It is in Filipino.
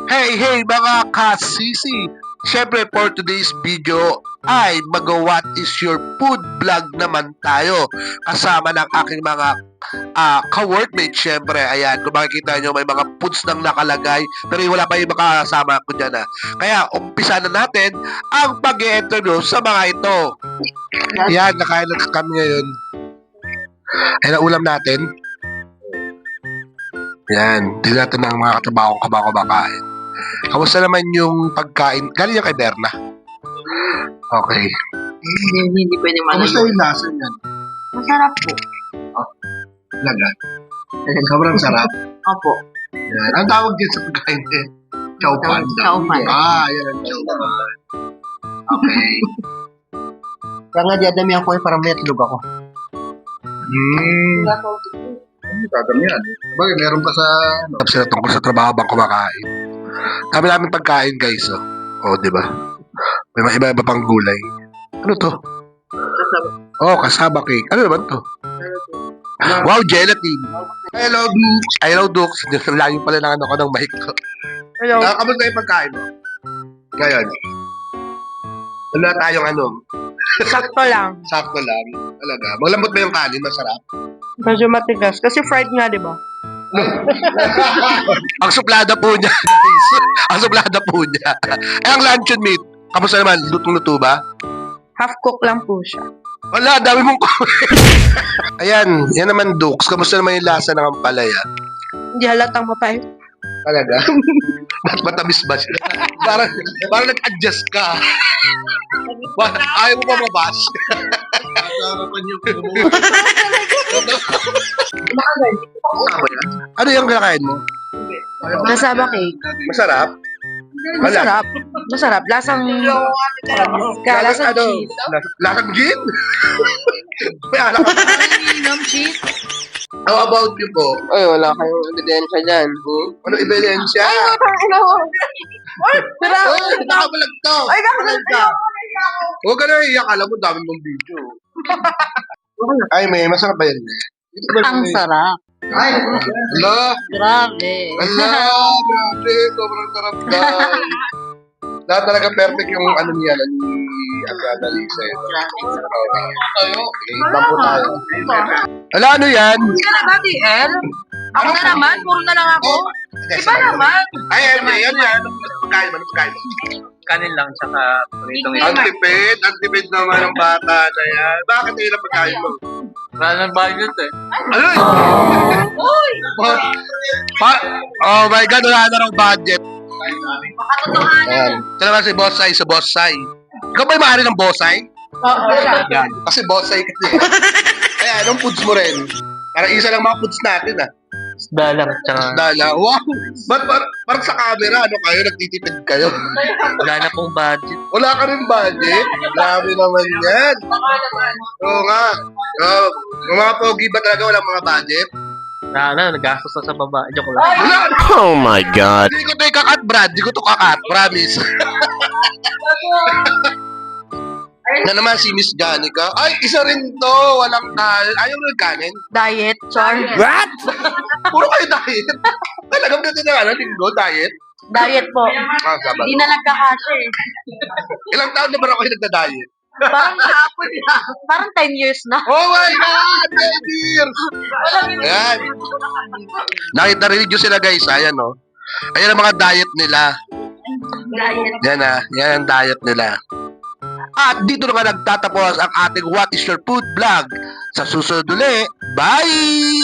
Hey mga kasisi! Siyempre for today's video ay what is your food vlog naman tayo. Kasama ng aking mga ka-workmates siyempre. Ayan, kung makikita nyo may mga foods nang nakalagay pero wala pa yung makasama ko dyan. Kaya umpisa na natin ang pag-i-introduce sa mga ito. Ayan, nakain na kami ngayon. Ayan ang ulam natin. Yan, hindi natin ang mga katrabaho kumakain. Kamusta naman yung pagkain? Galing yan kay Berna. Okay. Hindi pwede malayo. Kamusta yung lasa niyan? Masarap po. Talaga? Sobrang sarap. Opo. Yan. Ang tawag din sa pagkain eh. Chow pan. Chow pan. Yan ang chow pan. Okay. Kaya nga diadamihan ko para may itlog ako. Dadamihan. Bagay, meron pa sa... Tapos sila tungkol sa trabaho bang kumakain. Kami namin pagkain guys. Di ba? May mga iba-iba pang gulay. Ano to? Kasaba cake. Ano naman to? Wow, gelatin. Hello, Dukes. Hello, Dukes. Layo pala ng ko ng mic ko. Hello. Kamusta yung pagkain mo? Ngayon. Wala tayong Sakto lang. sakto lang. Talaga. Malambot ba yung kanin? Masarap. Medyo matigas. Kasi fried nga, di ba? Ang suplada po niya, guys. Ang suplada po niya. Ang luncheon meat. Kamusta naman? Lutong-luto ba? Half cook lang po siya. Wala, dami mong Ayan, yan naman, Dukes. Kamusta naman yung lasa ng ampalaya? Hindi halatang mapay. Talaga? Matamis ba siya? Parang nag-adjust ka. Ayaw mo pa mabas? Harapan niyo po. Ano yung kinakain mo? Nasaba cake. Masarap? Masarap. Masarap. Lasang... Lasang cheese. Lasang gin? May anak ka. cheese. How about you po? Ay, wala kayong ebidensya dyan. Ano ebidensya? Tara! Nakabalag to! Ay, kakalag ka! Huwag ka na iyak. Alam mo, dami mong video. Ay, may masarap ba yan? Ang sarap. Ay, ala! Grabe. Ala! Grabe! Sobrang sarap daw. Lahat talaga perfect yung niya ni Annalisa. Tayo. Iba po tayo. Ala, ano yan? Hindi ka na ba, DL? Ako na naman. Puro na lang ako. Iba naman. Ay, yan. Ano pagkain mo? Kanin lang, tsaka pritong Hindi. Ang tipid naman ng bata na yan. Bakit yun ang pagkain mo? Wala ng budget eh. Ano yun? Uy! Oh my God, wala na ng budget. Makatotohanan. Ito naman si Bossay sa Bossay. Ikaw ba yung maaari ng Bossay? Oo, siya. Yan. Kasi Bossay kasi. Kaya anong foods mo rin? Parang isa lang mga foods natin Isda lang, tsaka Dala. Wow! Ba't parang sa camera, kayo? Nagtitipid kayo? wala na pong budget. Wala ka rin budget? Grabe naman yan. Oo nga. Yung mga pogi ba talaga walang mga budget? Nagastos na sa baba. Joke lang. Wala! Oh my God. Hindi ko to ikakat, Brad. Hindi ko to kakat. Promise. Na naman si Miss Janica. Ay, isa rin to. Walang kanin. Ayaw mo yung kanin? Diet, char. What? Puro kayo diet. Talagang ganito na linggo, diet. Diet po. Sabag. Hindi na nagkakasya eh. Ilang taon na ba ako nagda-diet? Parang kahapon na. Parang 10 years na. Oh my God! 10 years! Ayan. Narinig nyo sila guys. Ayan Ayan ang mga diet nila. Diet. Yan ang diet nila. At dito na nga nagtatapos ang ating What is Your Food vlog. Sa susunod ulit, bye!